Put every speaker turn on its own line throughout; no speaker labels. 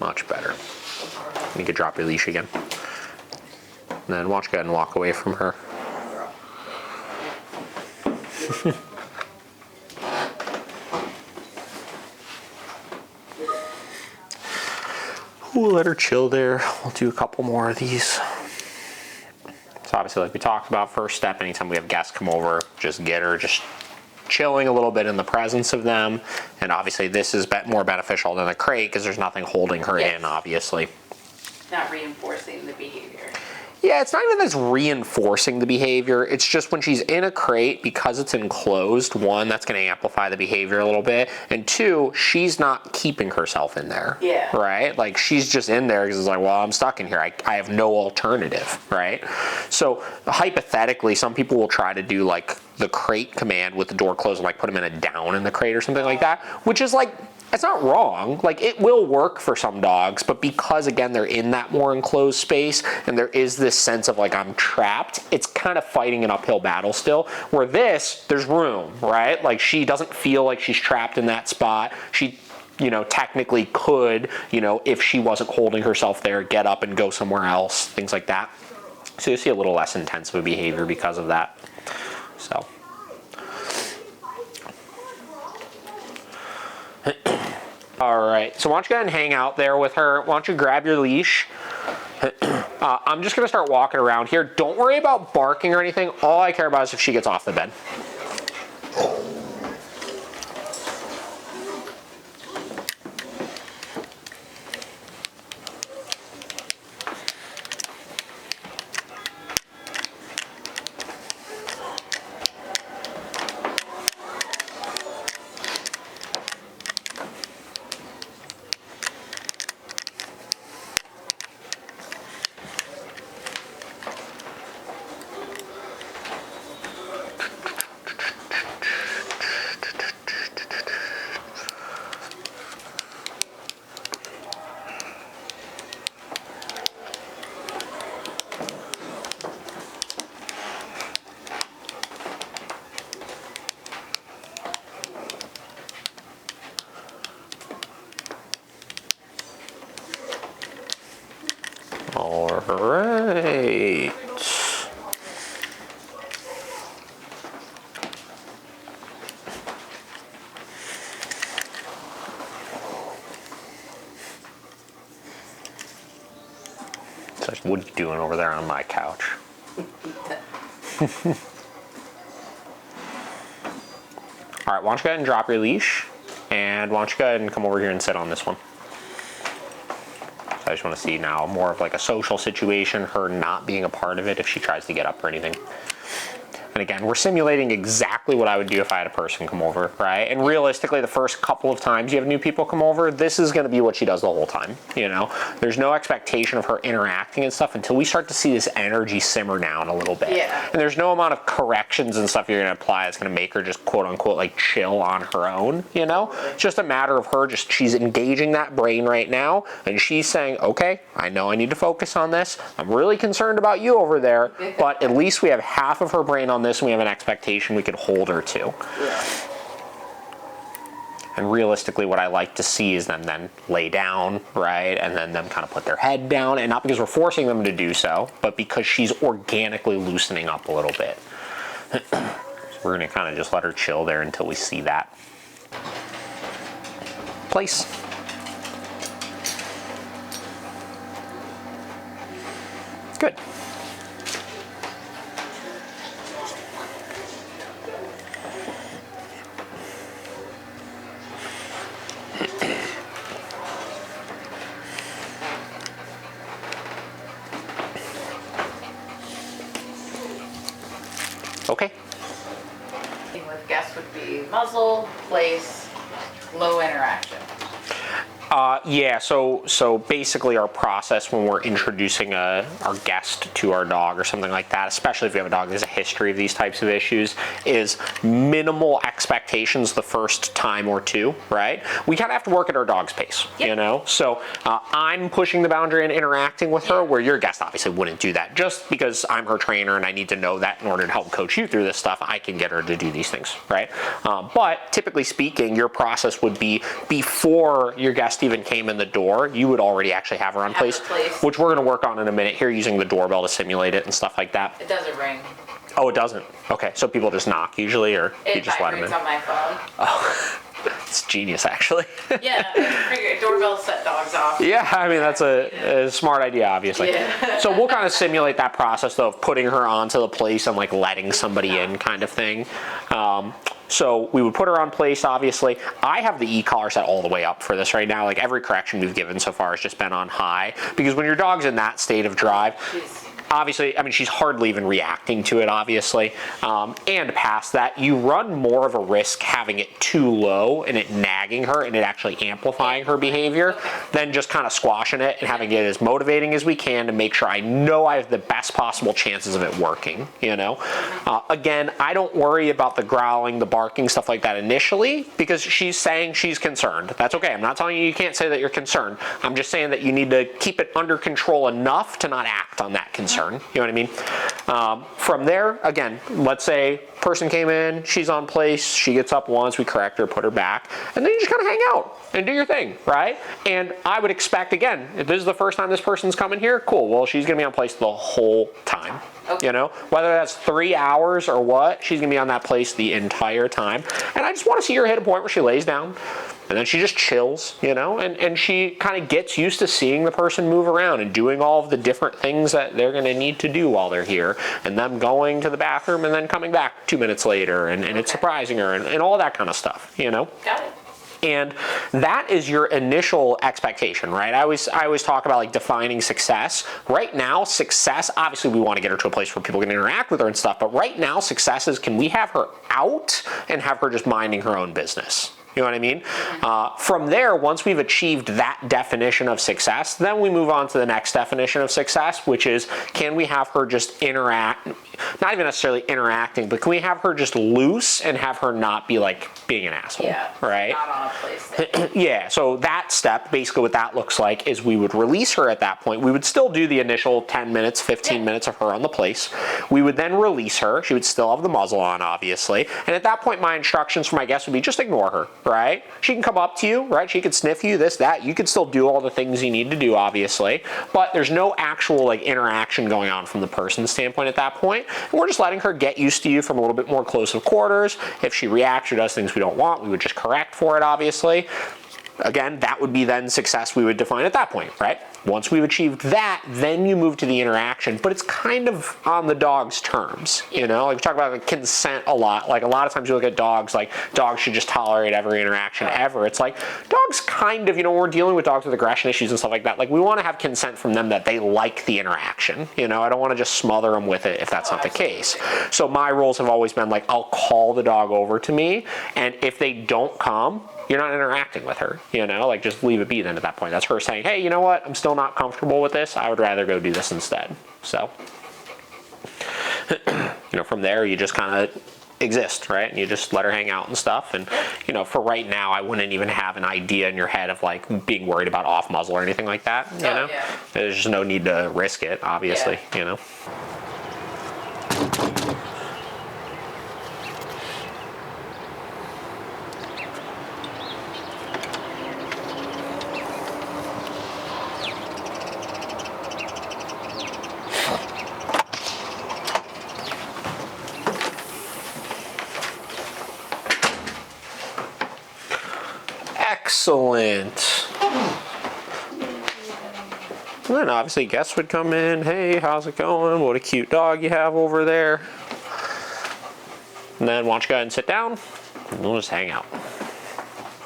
Much better. You could drop your leash again. And then why don't you go ahead and walk away from her. We'll let her chill there. We'll do a couple more of these. So obviously, like we talked about, first step, anytime we have guests come over, just get her just chilling a little bit in the presence of them. And obviously this is more beneficial than the crate because there's nothing holding her in, obviously.
Not reinforcing the behavior.
Yeah, it's not even that it's reinforcing the behavior. It's just when she's in a crate, because it's enclosed, one, that's going to amplify the behavior a little bit. And two, she's not keeping herself in there.
Yeah.
Right? Like, she's just in there because it's like, well, I'm stuck in here. I have no alternative, right? So, hypothetically, some people will try to do, like, the crate command with the door closed and, like, put them in a down in the crate or something like that, which is, like, it's not wrong. Like, it will work for some dogs, but because, again, they're in that more enclosed space and there is this sense of, like, I'm trapped, it's kind of fighting an uphill battle still. Where this, there's room, right? Like, she doesn't feel like she's trapped in that spot. She, you know, technically could, you know, if she wasn't holding herself there, get up and go somewhere else, things like that. So you see a little less intense of a behavior because of that. So. All right, so why don't you go ahead and hang out there with her. Why don't you grab your leash? I'm just gonna start walking around here. Don't worry about barking or anything. All I care about is if she gets off the bed. All right. So what are you doing over there on my couch? All right, why don't you go ahead and drop your leash, and why don't you go ahead and come over here and sit on this one. I just want to see now more of like a social situation, her not being a part of it if she tries to get up or anything. And again, we're simulating exactly what I would do if I had a person come over, right? And realistically, the first couple of times you have new people come over, this is going to be what she does the whole time, you know? There's no expectation of her interacting and stuff until we start to see this energy simmer down a little bit.
Yeah.
And there's no amount of corrections and stuff you're going to apply that's going to make her just quote unquote like chill on her own, you know? It's just a matter of her just, she's engaging that brain right now and she's saying, okay, I know I need to focus on this. I'm really concerned about you over there, but at least we have half of her brain on this and we have an expectation we could hold her to.
Yeah.
And realistically, what I like to see is them then lay down, right? And then them kind of put their head down, and not because we're forcing them to do so, but because she's organically loosening up a little bit. So we're gonna kind of just let her chill there until we see that. Place. Good. Okay.
interacting with guests would be muzzle, place, low interaction.
Yeah, so basically our process when we're introducing our guest to our dog or something like that, especially if we have a dog that has a history of these types of issues, is minimal expectations the first time or two, right? We kind of have to work at our dog's pace, you know? So I'm pushing the boundary and interacting with her, where your guest obviously wouldn't do that. Just because I'm her trainer and I need to know that in order to help coach you through this stuff, I can get her to do these things, right? But typically speaking, your process would be before your guest even came in the door, you would already actually have her on place, which we're going to work on in a minute here using the doorbell to simulate it and stuff like that.
It doesn't ring.
Oh, it doesn't? Okay, so people just knock usually, or you just let them in?
It vibrates on my phone.
Oh, it's genius actually.
Yeah, I figure doorbells set dogs off.
Yeah, I mean, that's a smart idea, obviously.
Yeah.
So we'll kind of simulate that process, though, of putting her onto the place and like letting somebody in kind of thing. So we would put her on place, obviously. I have the e-collar set all the way up for this right now. Like every correction we've given so far has just been on high, because when your dog's in that state of drive, obviously, I mean, she's hardly even reacting to it, obviously. And past that, you run more of a risk having it too low and it nagging her and it actually amplifying her behavior than just kind of squashing it and having it as motivating as we can to make sure I know I have the best possible chances of it working, you know? Again, I don't worry about the growling, the barking, stuff like that initially, because she's saying she's concerned. That's okay. I'm not telling you you can't say that you're concerned. I'm just saying that you need to keep it under control enough to not act on that concern. You know what I mean? From there, again, let's say person came in, she's on place, she gets up once, we correct her, put her back, and then you just kind of hang out and do your thing, right? And I would expect, again, if this is the first time this person's coming here, cool, well, she's gonna be on place the whole time. Okay. You know, whether that's 3 hours or what, she's gonna be on that place the entire time. And I just wanna see her hit a point where she lays down and then she just chills, you know, and she kind of gets used to seeing the person move around and doing all of the different things that they're gonna need to do while they're here, and them going to the bathroom and then coming back 2 minutes later, and it's surprising her and all that kind of stuff, you know?
Got it.
And that is your initial expectation, right? I always talk about like defining success. Right now, success, obviously we want to get her to a place where people can interact with her and stuff, but right now success is, can we have her out and have her just minding her own business? You know what I mean? From there, once we've achieved that definition of success, then we move on to the next definition of success, which is, can we have her just interact, not even necessarily interacting, but can we have her just loose and have her not be like being an asshole, right?
Not on a place.
Yeah, so that step, basically what that looks like is we would release her at that point. We would still do the initial 10 minutes, 15 minutes of her on the place. We would then release her. She would still have the muzzle on, obviously. And at that point, my instructions for my guests would be just ignore her, right? She can come up to you, right? She could sniff you, this, that. You could still do all the things you need to do, obviously. But there's no actual like interaction going on from the person's standpoint at that point. And we're just letting her get used to you from a little bit more close of quarters. If she reacts or does things we don't want, we would just correct for it, obviously. Again, that would be then success we would define at that point, right? Once we've achieved that, then you move to the interaction, but it's kind of on the dog's terms, you know? Like we talk about like consent a lot. Like a lot of times you look at dogs, like dogs should just tolerate every interaction ever. It's like dogs kind of, you know, when we're dealing with dogs with aggression issues and stuff like that, like we want to have consent from them that they like the interaction, you know? I don't want to just smother them with it if that's not the case. So my rules have always been like, I'll call the dog over to me, and if they don't come, you're not interacting with her, you know, like just leave it be then at that point. That's her saying, hey, you know what, I'm still not comfortable with this. I would rather go do this instead. So, you know, from there you just kind of exist, right? And you just let her hang out and stuff. And, you know, for right now, I wouldn't even have an idea in your head of like being worried about off muzzle or anything like that, you know? Yeah. There's just no need to risk it, obviously, you know? Excellent. And then obviously guests would come in. Hey, how's it going? What a cute dog you have over there. And then why don't you go ahead and sit down and we'll just hang out.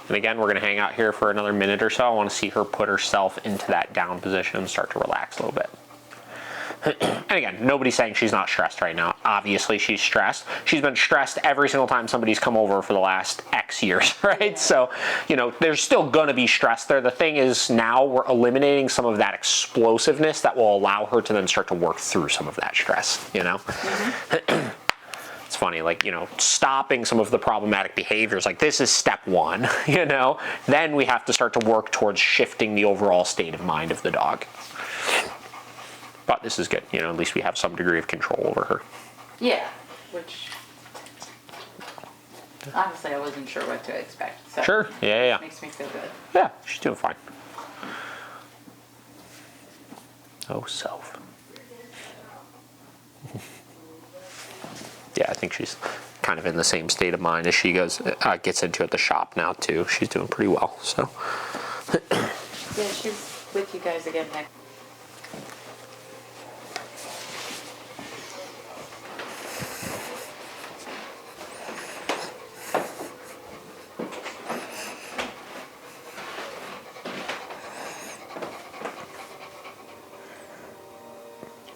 And again, we're gonna hang out here for another minute or so. I wanna see her put herself into that down position and start to relax a little bit. And again, nobody's saying she's not stressed right now. Obviously, she's stressed. She's been stressed every single time somebody's come over for the last X years, right? Yeah. So, you know, there's still going to be stress there. The thing is now we're eliminating some of that explosiveness that will allow her to then start to work through some of that stress, you know? Mm-hmm. It's funny, like, you know, stopping some of the problematic behaviors, like this is step one, you know? Then we have to start to work towards shifting the overall state of mind of the dog. But this is good, you know, at least we have some degree of control over her.
Yeah, which honestly I wasn't sure what to expect. So
sure, yeah.
Makes me feel good.
Yeah, she's doing fine. Oh, self. Yeah, I think she's kind of in the same state of mind as she gets into at the shop now too. She's doing pretty well, so.
Yeah, she's with you guys again next.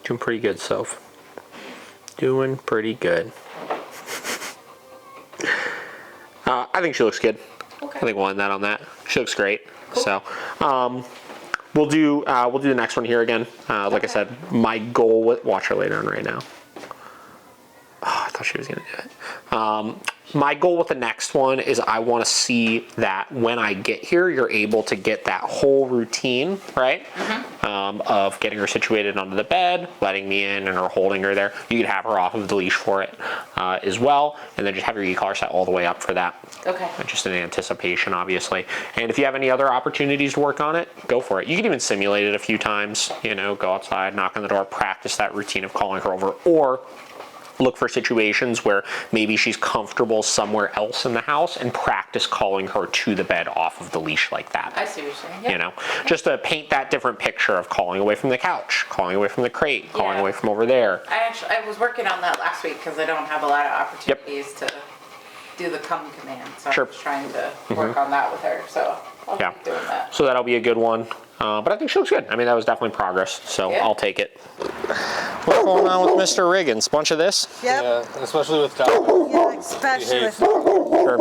Doing pretty good, Soph. Doing pretty good. I think she looks good. Okay. I think we'll end that on that. She looks great. Cool. So, we'll do the next one here again. Like I said, my goal with watch her later on right now. Oh, I thought she was gonna do it. My goal with the next one is I want to see that when I get here, you're able to get that whole routine, right? Mm-hmm. Of getting her situated under the bed, letting me in, and her holding her there. You could have her off of the leash for it as well, and then just have your e-collar set all the way up for that.
Okay.
Just in anticipation, obviously. And if you have any other opportunities to work on it, go for it. You can even simulate it a few times. You know, go outside, knock on the door, practice that routine of calling her over, or look for situations where maybe she's comfortable somewhere else in the house and practice calling her to the bed off of the leash like that.
I see what you're saying. Yep.
You know, just to paint that different picture of calling away from the couch, calling away from the crate, calling away from over there.
I was working on that last week because I don't have a lot of opportunities to do the come command. So I was trying to work on that with her. So I'll keep doing that.
So that'll be a good one. But I think she looks good. I mean, that was definitely progress, so I'll take it. What's going on with Mr. Riggins? Bunch of this?
Yep.
Yeah, especially with Calvin.
Yeah, especially with
Sure.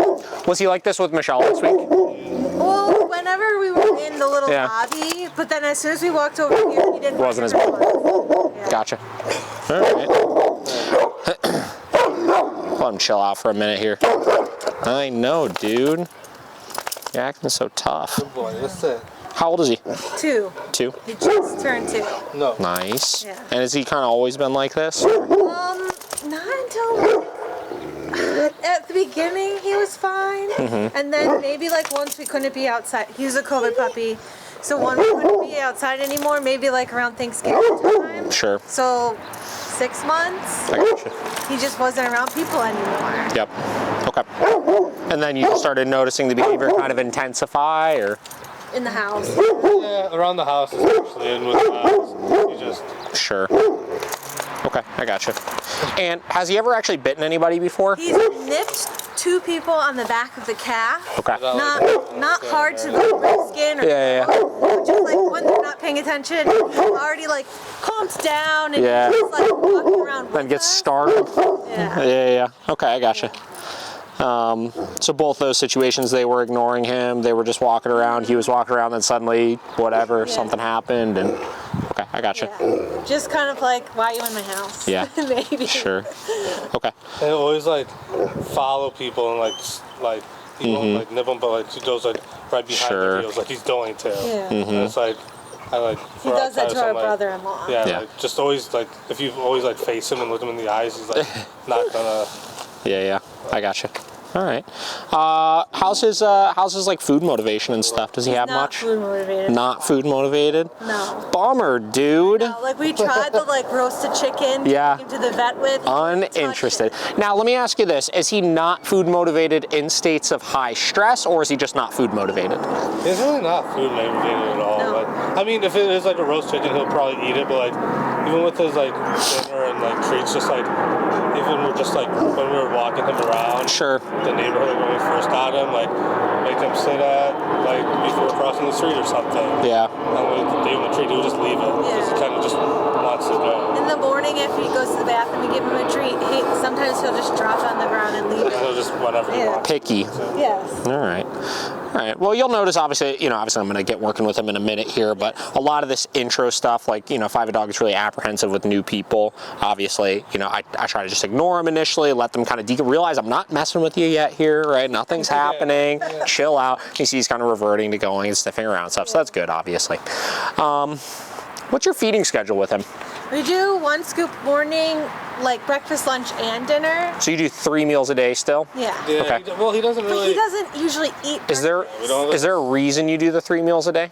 Was he like this with Michelle this week?
Well, whenever we were in the little lobby, but then as soon as we walked over here, he didn't.
Wasn't as bad. Yeah. Gotcha. All right. Let him chill out for a minute here. I know, dude. You're acting so tough.
Good boy, that's it.
How old is he?
2.
2?
He just turned 2.
No.
Nice.
Yeah.
And has he kind of always been like this?
Not until at the beginning he was fine, and then maybe like once we couldn't be outside. He was a COVID puppy, so when we couldn't be outside anymore, maybe like around Thanksgiving time.
Sure.
So 6 months.
I gotcha.
He just wasn't around people anymore.
Yep. Okay. And then you started noticing the behavior kind of intensify, or?
In the house.
Yeah, around the house especially, and with the house, you just...
Sure. Okay, I gotcha. And has he ever actually bitten anybody before?
He's nipped 2 people on the back of the calf.
Okay.
Not hard to the rib skin or just like when they're not paying attention. He already like calms down and he's just like walking around.
Then gets started.
Yeah.
Okay, I gotcha. So both those situations, they were ignoring him. They were just walking around. He was walking around, then suddenly, whatever, something happened, and okay, I gotcha.
Yeah. Just kind of like, why are you in my house?
Yeah.
Maybe.
Sure. Okay.
And always like follow people and like he won't like nip them, but like he goes like right behind their heels, like he's doing to.
Yeah.
And it's like I like.
He does that to our brother-in-law.
Yeah. Like, just always like if you always like face him and look him in the eyes, he's like not gonna.
Yeah. I gotcha. All right. How's his like food motivation and stuff? Does he have
not
much?
Food motivated.
Not food motivated?
No.
Bummer, dude.
No, like we tried the like roasted chicken to take him to the vet with.
Uninterested. Now let me ask you this: is he not food motivated in states of high stress, or is he just not food motivated?
He's really not food motivated at all.
No.
Like, I mean, if it is like a roast chicken, he'll probably eat it, but like even with his like dinner and like treats, just like even we're just like when we were walking him around
Sure.
the neighborhood when we first got him, like make him sit at like before crossing the street or something.
Yeah.
And we gave him a treat, he would just leave it because he kind of just wants to go.
In the morning, after he goes to the bathroom, we give him a treat. Sometimes he'll just drop it on the ground and leave
And
it.
he'll just whatever he
Yeah.
wants.
Picky.
Yes.
All right. All right. Well, you'll notice, obviously, I'm going to get working with him in a minute here, but a lot of this intro stuff, like, if I have a dog that's really apprehensive with new people, obviously, I try to just ignore them initially, let them kind of realize I'm not messing with you yet here, right? Nothing's happening. Chill out. You see he's kind of reverting to going and sniffing around and stuff, so that's good, obviously. What's your feeding schedule with him?
We do 1 scoop morning, like breakfast, lunch, and dinner.
So you do 3 meals a day still?
Yeah.
Yeah,
Okay.
well, he doesn't
But
really.
he doesn't usually eat.
Is there a reason you do the 3 meals a day?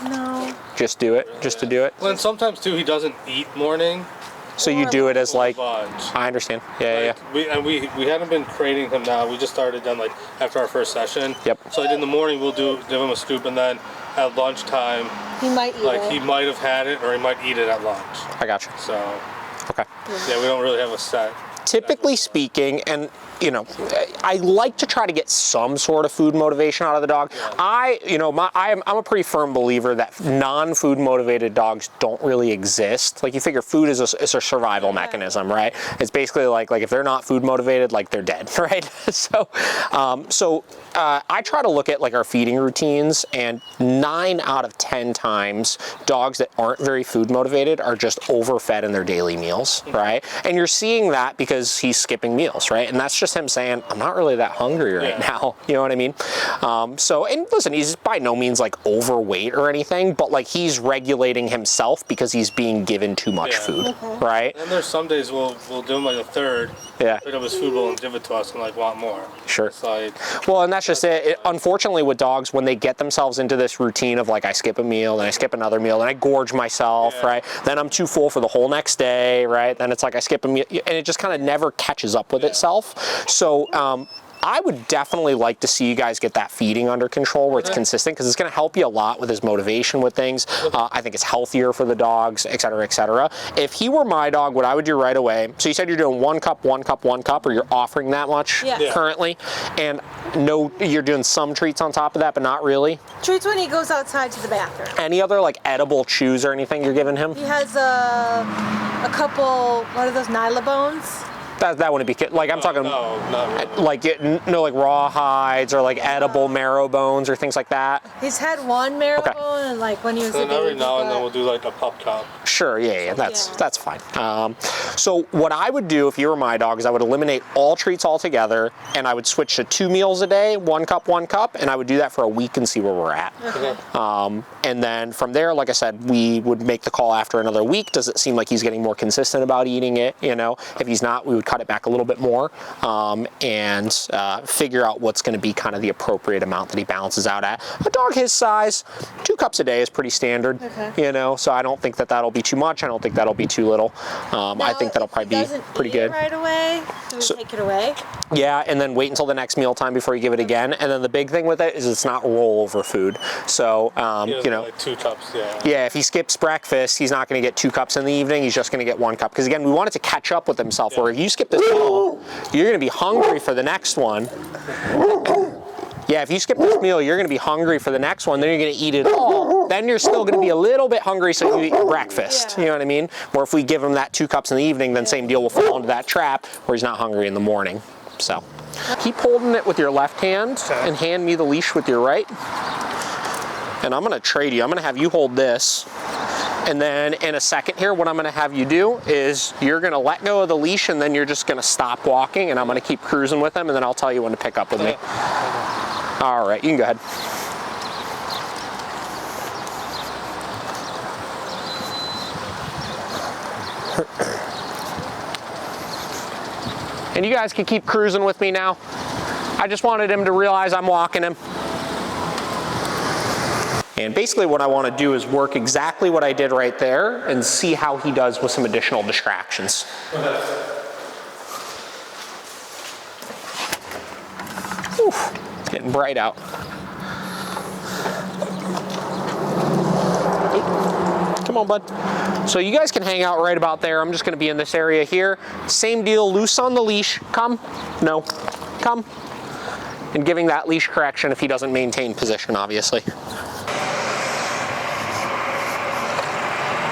No.
Just do it, just to do it?
Well, and sometimes too, he doesn't eat morning.
So you do it as like,
Lunch.
I understand. Yeah,
Like, we hadn't been crating him now. We just started them like after our first session.
Yep.
So like in the morning we'll give him a scoop, and then at lunchtime,
He might eat
like
it.
he might have had it or he might eat it at lunch.
I got you.
So
Okay.
yeah, we don't really have a set.
Typically speaking, and I like to try to get some sort of food motivation out of the dog. I'm a pretty firm believer that non-food motivated dogs don't really exist. Like you figure food is a survival mechanism, right? It's basically like if they're not food motivated, like they're dead, right? So I try to look at like our feeding routines, and 9 out of 10 times dogs that aren't very food motivated are just overfed in their daily meals, right? And you're seeing that because he's skipping meals, right? And that's just him saying, I'm not really that hungry right now. You know what I mean? And listen, he's by no means like overweight or anything, but like he's regulating himself because he's being given too much food, right?
And there's some days we'll do him like a third.
Yeah.
Pick up his food bowl and give it to us and like want more.
Sure.
It's like,
Well, and that's just it. Unfortunately, with dogs, when they get themselves into this routine of like I skip a meal, then I skip another meal, then I gorge myself, right? Then I'm too full for the whole next day, right? Then it's like I skip a meal, and it just kind of never catches up with itself. So I would definitely like to see you guys get that feeding under control where it's consistent, because it's going to help you a lot with his motivation with things. I think it's healthier for the dogs, et cetera, et cetera. If he were my dog, what I would do right away, so you said you're doing 1 cup, 1 cup, 1 cup, or you're offering that much currently, and no, you're doing some treats on top of that, but not really?
Treats when he goes outside to the bathroom.
Any other like edible chews or anything you're giving him?
He has a couple, what are those, Nyla bones?
That wouldn't be, like I'm talking
no, not really.
like raw hides or like edible marrow bones or things like that.
He's had one marrow bone, and like when he was a
And
baby.
every now and then
but-
we'll do like a pup cup.
Sure, yeah, that's fine. So what I would do if you were my dog is I would eliminate all treats altogether, and I would switch to 2 meals a day, 1 cup, and I would do that for a week and see where we're at. And then from there, like I said, we would make the call after another week. Does it seem like he's getting more consistent about eating it? If he's not, we would cut it back a little bit more and figure out what's going to be kind of the appropriate amount that he balances out at. A dog his size, 2 cups a day is pretty standard. So I don't think that that'll be too much. I don't think that'll be too little. I think that'll probably be pretty good.
Right away. Do we take it away?
Yeah, and then wait until the next meal time before you give it again. And then the big thing with it is it's not rollover food. So
Like 2 cups,
yeah, if he skips breakfast, he's not going to get 2 cups in the evening. He's just going to get 1 cup. Because again, we want it to catch up with himself. Where if you skip this meal, you're going to be hungry for the next one. Yeah, if you skip this meal, you're going to be hungry for the next one. Then you're going to eat it all. Then you're still going to be a little bit hungry, so you eat your breakfast. You know what I mean? Where if we give him that 2 cups in the evening, then same deal will fall into that trap where he's not hungry in the morning. So keep holding it with your left hand and hand me the leash with your right. And I'm going to trade you. I'm going to have you hold this. And then in a second here, what I'm going to have you do is you're going to let go of the leash, and then you're just going to stop walking, and I'm going to keep cruising with him, and then I'll tell you when to pick up with me. All right, you can go ahead. And you guys can keep cruising with me now. I just wanted him to realize I'm walking him. And basically what I want to do is work exactly what I did right there and see how he does with some additional distractions. Oof, it's getting bright out. Come Come on, bud. So you guys can hang out right about there. I'm just gonna be in this area here. Same deal, loose on the leash. Come, no, come. And giving that leash correction if he doesn't maintain position, obviously.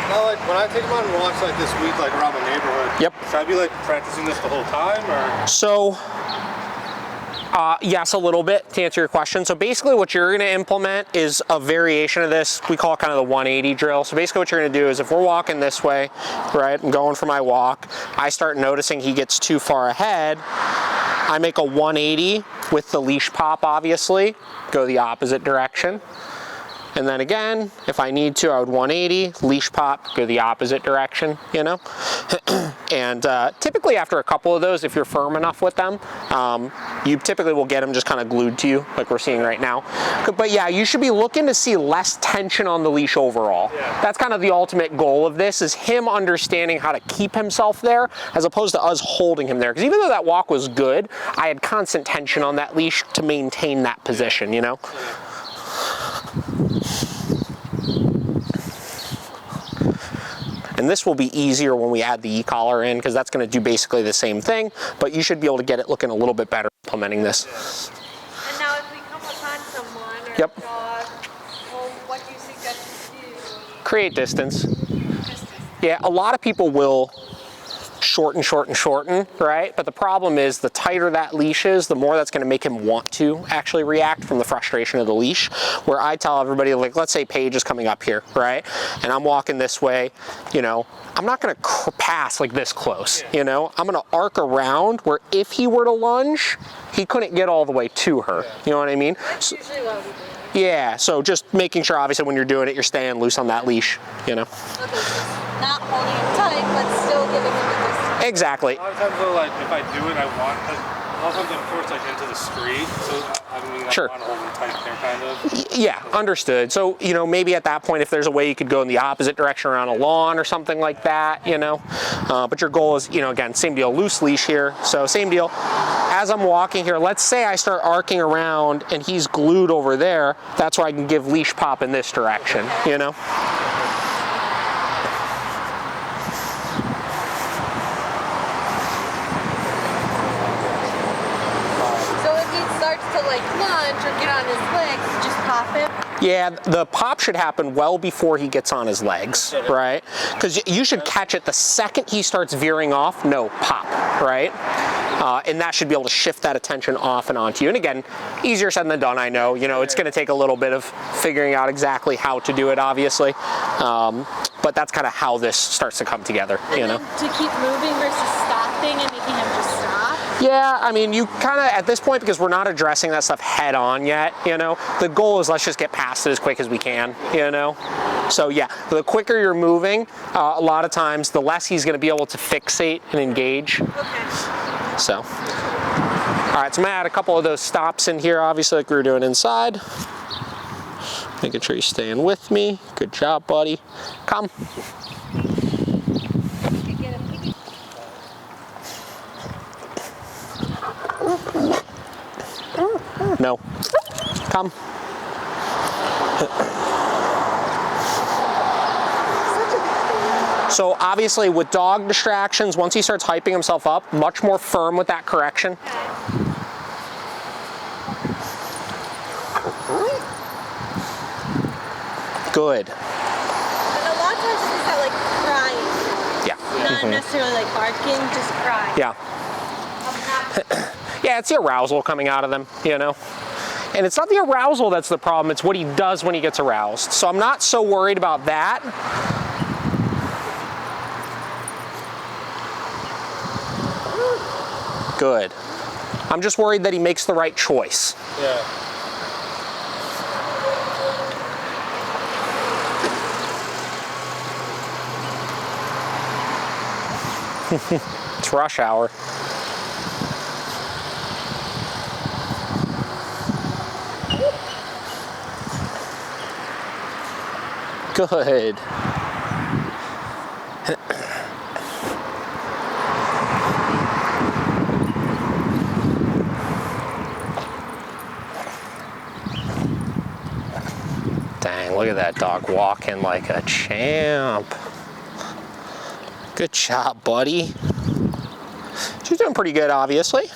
Now, like, when I take him on walks like this week, like around the neighborhood,
Yep.
should I be like practicing this the whole time, or?
So, yes, a little bit to answer your question. So basically what you're gonna implement is a variation of this. We call it kind of the 180 drill. So basically what you're gonna do is if we're walking this way, right, I'm going for my walk, I start noticing he gets too far ahead, I make a 180 with the leash pop, obviously, go the opposite direction. And then again, if I need to, I would 180, leash pop, go the opposite direction, you know? And typically after a couple of those, if you're firm enough with them, you typically will get them just kind of glued to you, like we're seeing right now. But yeah, you should be looking to see less tension on the leash overall. Yeah. That's kind of the ultimate goal of this, is him understanding how to keep himself there, as opposed to us holding him there. Because even though that walk was good, I had constant tension on that leash to maintain that position, you know? And this will be easier when we add the e-collar in, because that's going to do basically the same thing, but you should be able to get it looking a little bit better implementing this.
And now if we come upon someone or
Yep.
a dog, well, what do you suggest we do?
Create distance. Yeah, a lot of people will shorten, right? But the problem is the tighter that leash is, the more that's going to make him want to actually react from the frustration of the leash. Where I tell everybody, like, let's say Paige is coming up here, right? And I'm walking this way, you know, I'm not going to pass like this close, you know? I'm going to arc around where if he were to lunge, he couldn't get all the way to her. You know what I mean?
That's usually what we do.
Yeah, so just making sure, obviously, when you're doing it, you're staying loose on that leash, you know?
Okay, so not holding him tight, but still giving him the distance.
Exactly.
A lot of times though, like if I do it, I want, cause a lot of times I'm forced like into the street, so I mean,
Sure.
I want to hold them tight there, kind of.
Yeah, understood. So, you know, maybe at that point, if there's a way you could go in the opposite direction around a lawn or something like that, you know. But your goal is, you know, again, same deal, loose leash here. So same deal. As I'm walking here, let's say I start arcing around and he's glued over there. That's where I can give leash pop in this direction, you know.
To like lunge or get on his legs, just pop him?
Yeah, the pop should happen well before he gets on his legs, right? Because you should catch it the second he starts veering off, no, pop, right? And that should be able to shift that attention off and onto you. And again, easier said than done, I know. You know, it's going to take a little bit of figuring out exactly how to do it, obviously. But that's kind of how this starts to come together, you know?
To keep moving versus stopping and making him just stop?
Yeah, I mean, you kind of, at this point, because we're not addressing that stuff head on yet, you know, the goal is let's just get past it as quick as we can, you know? So yeah, the quicker you're moving, a lot of times, the less he's going to be able to fixate and engage.
Okay.
So, all right, so I'm gonna add a couple of those stops in here, obviously, like we were doing inside. Making sure you're staying with me. Good job, buddy. Come. No. Come. So obviously with dog distractions, once he starts hyping himself up, much more firm with that correction. Good.
And a lot of times it's that like crying.
Yeah.
Not necessarily like barking, just crying.
Yeah. Yeah, it's the arousal coming out of them, you know? And it's not the arousal that's the problem, it's what he does when he gets aroused. So I'm not so worried about that. Good. I'm just worried that he makes the right choice.
Yeah.
It's rush hour. Good. Dang, look at at that dog walking like a champ. Good job, buddy. She's doing pretty good, obviously.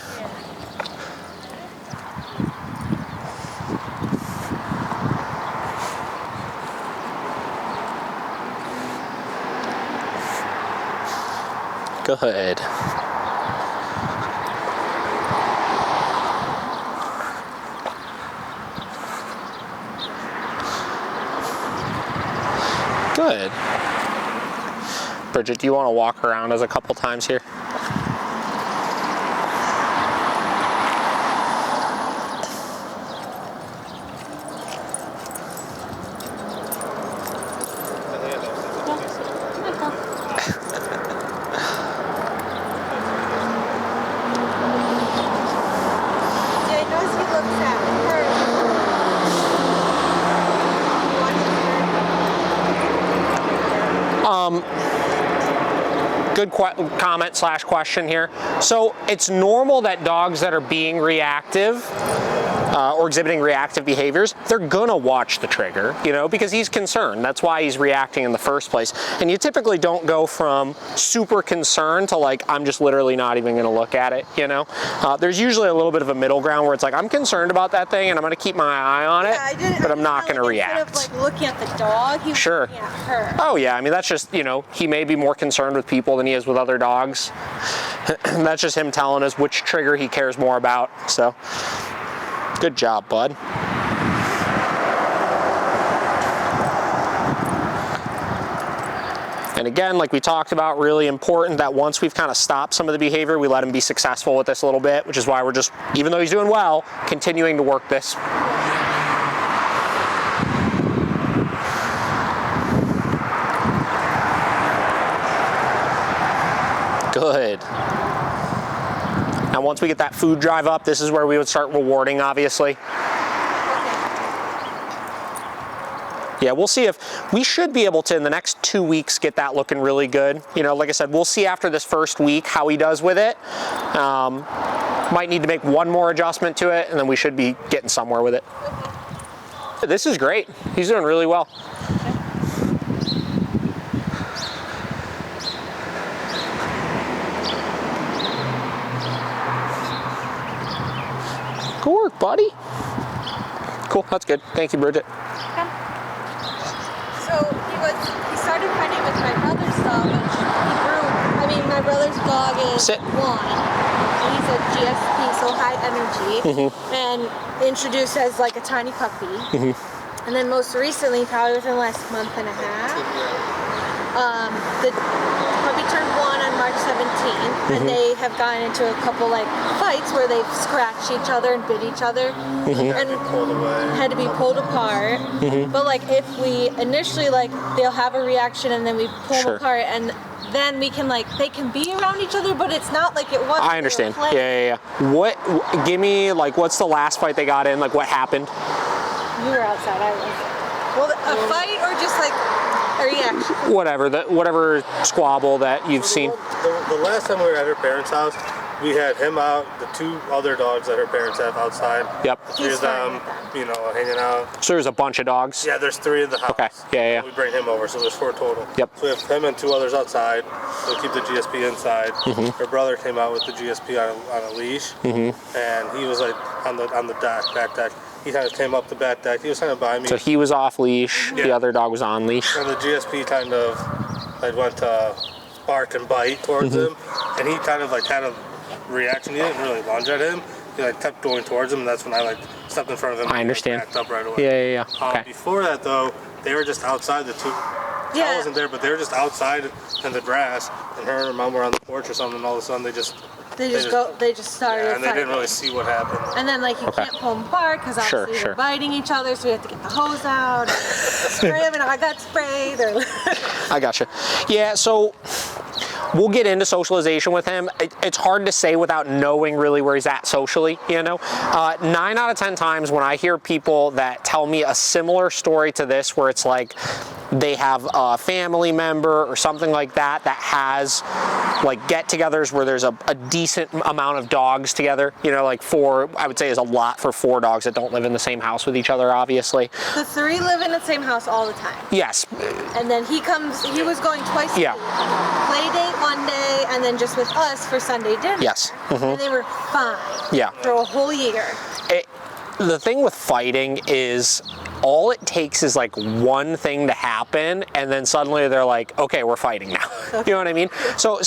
Good. Good. Bridget, do you want to walk around us a couple times here? Good comment / question here. So it's normal that dogs that are being reactive or exhibiting reactive behaviors, they're gonna watch the trigger, you know, because he's concerned. That's why he's reacting in the first place. And you typically don't go from super concerned to like, I'm just literally not even gonna look at it, you know? There's usually a little bit of a middle ground where it's like, I'm concerned about that thing and I'm gonna keep my eye on it, but I'm not gonna react.
Instead of like looking at the dog, he was looking at her.
Oh yeah, I mean, that's just, you know, he may be more concerned with people than he is with other dogs. That's just him telling us which trigger he cares more about, so. Good job, bud. And again, like we talked about, really important that once we've kind of stopped some of the behavior, we let him be successful with this a little bit, which is why we're just, even though he's doing well, continuing to work this. Good. Now once we get that food drive up, this is where we would start rewarding, obviously. Yeah, we'll see if, we should be able to, in the next 2 weeks, get that looking really good. You know, like I said, we'll see after this first week how he does with it. Might need to make one more adjustment to it, and then we should be getting somewhere with it. This is great. He's doing really well. Good work, buddy. Cool, that's good. Thank you, Bridget.
So he started fighting with my brother's dog, which he grew. I mean, my brother's dog is 1, and he's a GSP, so high energy, and introduced as like a tiny puppy. And then most recently, probably within the last month and a half, the puppy turned 1 on March 17th, and they have gotten into a couple like fights where they've scratched each other and bit each other, and had to be pulled apart. But like if we initially like they'll have a reaction and then we pull them apart, and then we can like they can be around each other, but it's not like it was.
I understand. Yeah. What? Give me like what's the last fight they got in? Like what happened?
You were outside. I was. Well, a fight or just like a reaction?
Whatever squabble that you've seen.
The last time we were at her parents' house, we had him out, the 2 other dogs that her parents have outside.
Yep.
The 3 of them, you know, hanging out.
So there's a bunch of dogs?
Yeah, there's 3 in the house.
Okay, yeah.
We bring him over, so there's 4 total.
Yep.
So we have him and 2 others outside. We keep the GSP inside. Her brother came out with the GSP on a leash, and he was like on the back deck. He kind of came up the back deck. He was kind of by me.
So he was off leash. Yeah. The other dog was on leash.
And the GSP kind of went to bark and bite towards him, and he kind of like had a reaction. He didn't really lunge at him. He like kept going towards him, and that's when I like stepped in front of him.
I understand.
Backed up right away.
Yeah. Okay.
Before that though, they were just outside the 2. I wasn't there, but they were just outside in the grass, and her and her mom were on the porch or something, and all of a sudden they just started.
Yeah,
and they didn't really see what happened.
And then like you can't pull them apart because obviously they're biting each other, so we have to get the hose out, spray them, and I got sprayed.
I gotcha. Yeah, so we'll get into socialization with him. It's hard to say without knowing really where he's at socially, you know. 9 out of 10 times when I hear people that tell me a similar story to this, where it's like they have a family member or something like that that has like get-togethers where there's a decent amount of dogs together, you know, like 4, I would say is a lot for 4 dogs that don't live in the same house with each other, obviously.
The 3 live in the same house all the time.
Yes.
And then he was going twice a
Yeah.
week. Play date one day, and then just with us for Sunday dinner.
Yes.
And they were fine.
Yeah.
For a whole year.
The thing with fighting is all it takes is like one thing to happen, and then suddenly they're like, okay, we're fighting now. You know what I mean? So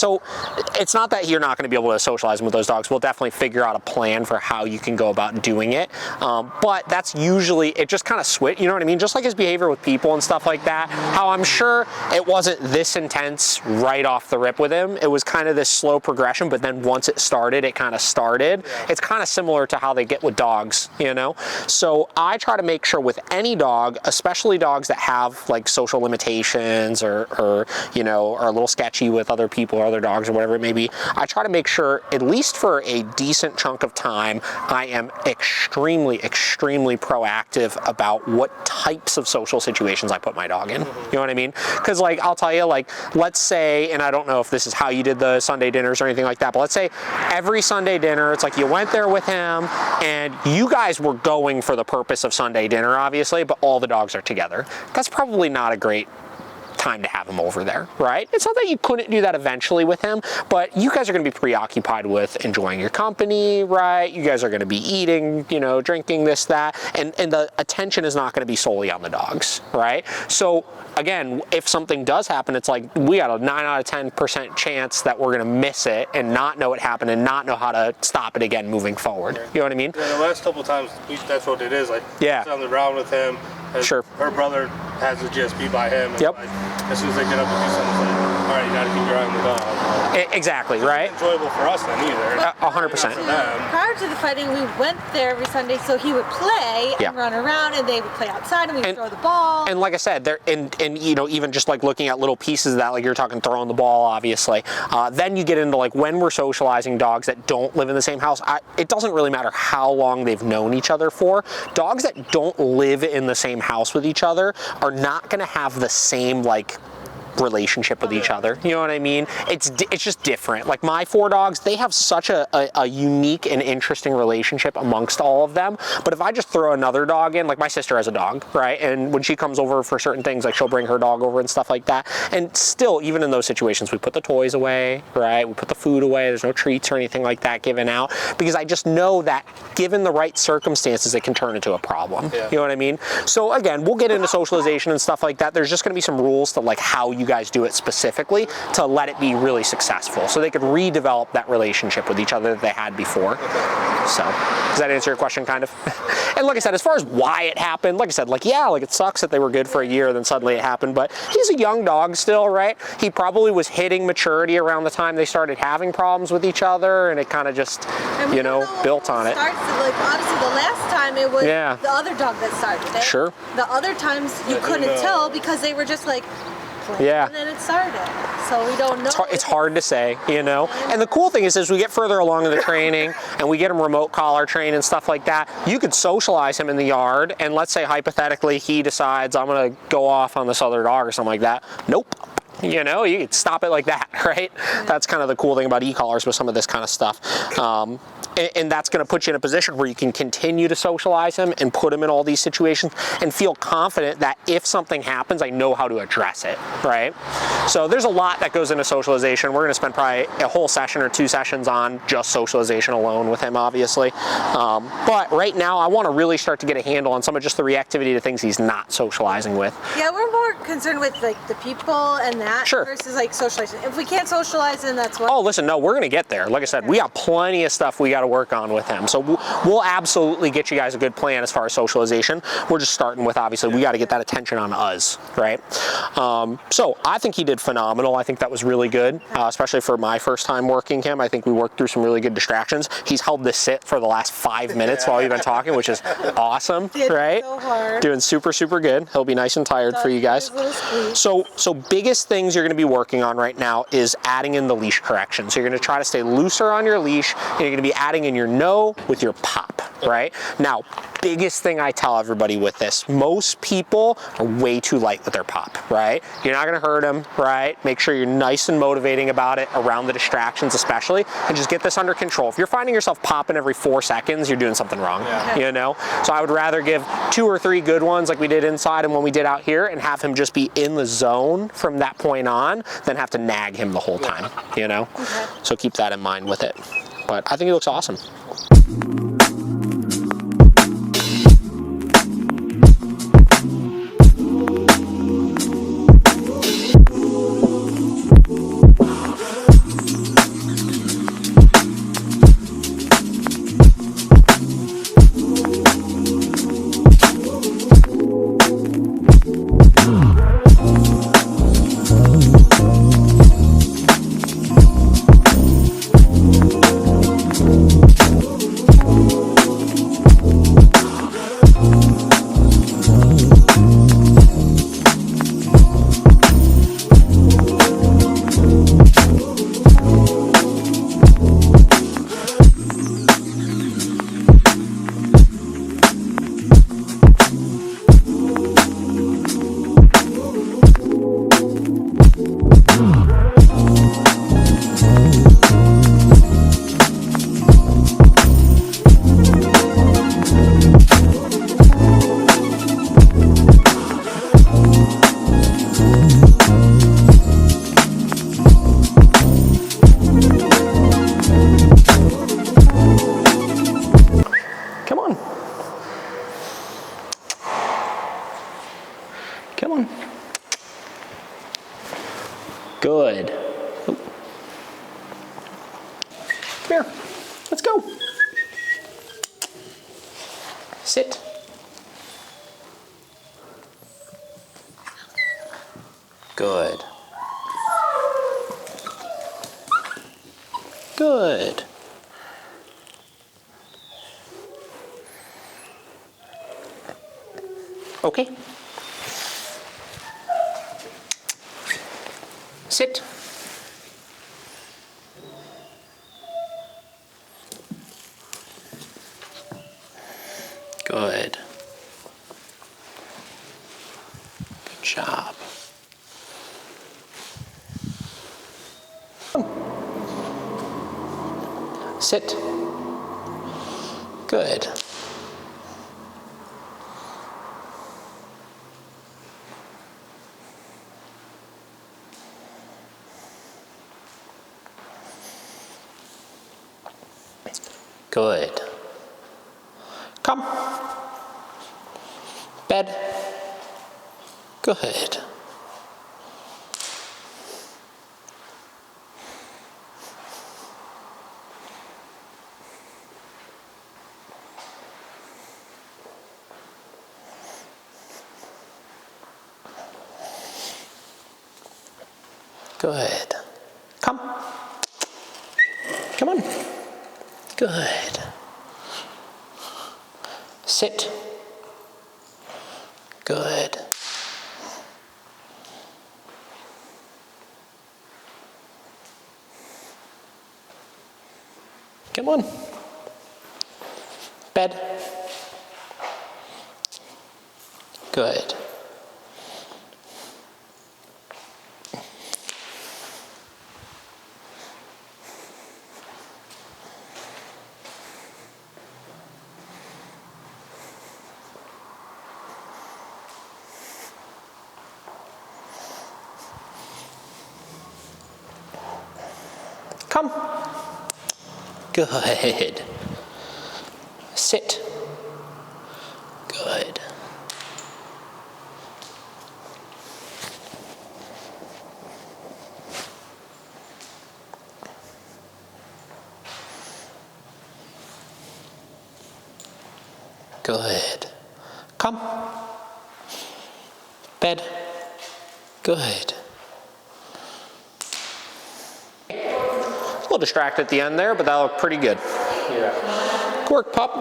it's not that you're not going to be able to socialize with those dogs. We'll definitely figure out a plan for how you can go about doing it. But that's usually, it just kind of switch, you know what I mean? Just like his behavior with people and stuff like that, how I'm sure it wasn't this intense right off the rip with him. It was kind of this slow progression, but then once it started, it kind of started. It's kind of similar to how they get with dogs, you know? So I try to make sure with any dog, especially dogs that have like social limitations or you know, are a little sketchy with other people or other dogs or whatever it may be, I try to make sure, at least for a decent chunk of time, I am extremely proactive about what types of social situations I put my dog in. You know what I mean? Because like, I'll tell you, like, let's say, and I don't know if this is how you did the Sunday dinners or anything like that, but let's say every Sunday dinner, it's like you went there with him and you guys were going for the purpose of Sunday dinner, obviously, but all the dogs are together. That's probably not a great time to have him over there, right? It's not that you couldn't do that eventually with him, but you guys are going to be preoccupied with enjoying your company, right? You guys are going to be eating, you know, drinking, this, that, and the attention is not going to be solely on the dogs, right? So again, if something does happen, it's like we got a 9 out of 10% chance that we're going to miss it and not know it happened and not know how to stop it again moving forward. You know what I mean?
Yeah, the last couple of times, that's what it is. Like,
yeah,
on the ground with him.
Sure.
Her brother has the GSP by him. And
yep.
Like, as soon as they get up and do something, it's like, all right, you got to keep your eye on the dog.
Exactly, right?
It's enjoyable for us then either.
100%.
Prior to the fighting, we went there every Sunday, so he would play and run around, and they would play outside, and we would throw the ball.
And like I said, there, and you know, even just like looking at little pieces of that, like you're talking throwing the ball, obviously. Then you get into like when we're socializing dogs that don't live in the same house. It doesn't really matter how long they've known each other for. Dogs that don't live in the same house with each other are not going to have the same like relationship with each other. You know what I mean? It's just different. Like my 4 dogs, they have such a unique and interesting relationship amongst all of them. But if I just throw another dog in, like my sister has a dog, right? And when she comes over for certain things, like she'll bring her dog over and stuff like that. And still, even in those situations, we put the toys away, right? We put the food away. There's no treats or anything like that given out, because I just know that given the right circumstances, it can turn into a problem. Yeah. You know what I mean? So again, we'll get into socialization and stuff like that. There's just going to be some rules to like how you guys do it specifically to let it be really successful, so they could redevelop that relationship with each other that they had before. So does that answer your question kind of? And like I said, as far as why it happened, like I said, like yeah, like it sucks that they were good for a year then suddenly it happened, but he's a young dog still, right? He probably was hitting maturity around the time they started having problems with each other, and it kind of just, you know, built on it.
Like honestly, the last time it was the other dog that started it.
Sure.
The other times you couldn't tell because they were just like,
yeah.
And then it started. So we don't know.
It's hard to say, you know. And the cool thing is, as we get further along in the training and we get him remote collar trained and stuff like that, you could socialize him in the yard, and let's say hypothetically he decides I'm gonna go off on this other dog or something like that. Nope. You know, you could stop it like that, right? Yeah. That's kind of the cool thing about e-collars with some of this kind of stuff. And that's going to put you in a position where you can continue to socialize him and put him in all these situations and feel confident that if something happens, I know how to address it, right? So there's a lot that goes into socialization. We're going to spend probably a whole session or 2 sessions on just socialization alone with him, obviously. But right now, I want to really start to get a handle on some of just the reactivity to things he's not socializing with.
Yeah, we're more concerned with like the people and that versus like socialization. If we can't socialize, then that's what.
Oh, listen, no, we're going to get there. Like I said, we got plenty of stuff we got to work on with him. So we'll absolutely get you guys a good plan as far as socialization. We're just starting with, obviously, we got to get that attention on us, right? So I think he did phenomenal. I think that was really good, especially for my first time working him. I think we worked through some really good distractions. He's held this sit for the last 5 minutes while we've been talking, which is awesome, right?
So hard.
Doing super, super good. He'll be nice and tired for you guys. So biggest things you're going to be working on right now is adding in the leash correction. So you're going to try to stay looser on your leash, and you're going to be adding in your no with your pop, right? Now, biggest thing I tell everybody with this. Most people are way too light with their pop, right? You're not gonna hurt them, right? Make sure you're nice and motivating about it, around the distractions especially, and just get this under control. If you're finding yourself popping every 4 seconds, you're doing something wrong, you know? So I would rather give 2 or 3 good ones like we did inside and when we did out here, and have him just be in the zone from that point on, than have to nag him the whole time, you know?
Okay.
So keep that in mind with it. But I think he looks awesome. Come on. Good. Come here. Let's go. Sit. Good. Good. Okay. Sit. Good. Good job. Sit. Good. Good. Come. Bed. Good. Good. Come. Come on. Good. Sit. Good. Come on. Bed. Good. Come. Good. Sit. Good. Good. Come. Bed. Good. A little distracted at the end there, but that looked pretty good. Yeah. Good work, pup.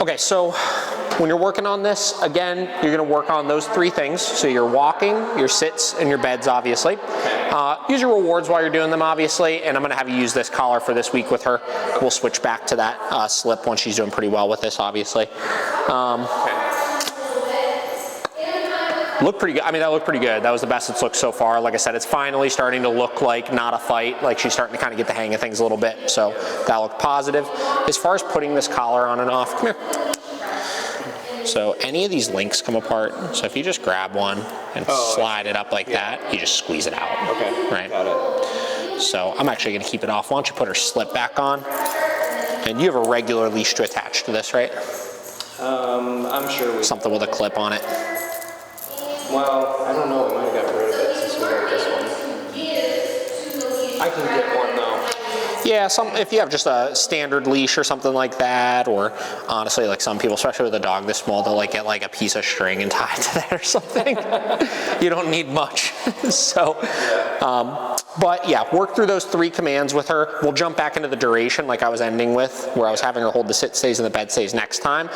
Okay, so When you're working on this, again, you're gonna work on those 3 things. So your walking, your sits, and your beds, obviously. Use your rewards while you're doing them, obviously, and I'm gonna have you use this collar for this week with her. We'll switch back to that slip once she's doing pretty well with this, obviously. Looked pretty good. I mean, that looked pretty good. That was the best it's looked so far. Like I said, it's finally starting to look like not a fight. Like she's starting to kind of get the hang of things a little bit. So that looked positive. As far as putting this collar on and off, come here. So any of these links come apart. So if you just grab one and slide it up like that, you just squeeze it out.
Okay.
Right.
Got it.
So I'm actually going to keep it off. Why don't you put her slip back on? And you have a regular leash to attach to this, right?
I'm sure we.
Something with a clip on it.
Well, I don't know. We might have got rid of it since we got this one. I can get one though.
Yeah, if you have just a standard leash or something like that, or honestly, like some people, especially with a dog this small, they'll like get like a piece of string and tie it to that or something. You don't need much. So, but yeah, work through those 3 commands with her. We'll jump back into the duration like I was ending with, where I was having her hold the sit stays and the bed stays next time.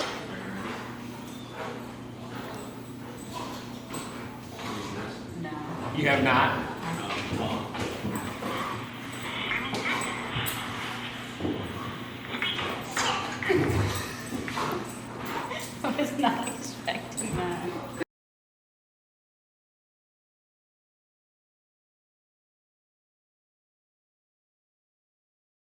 You have not?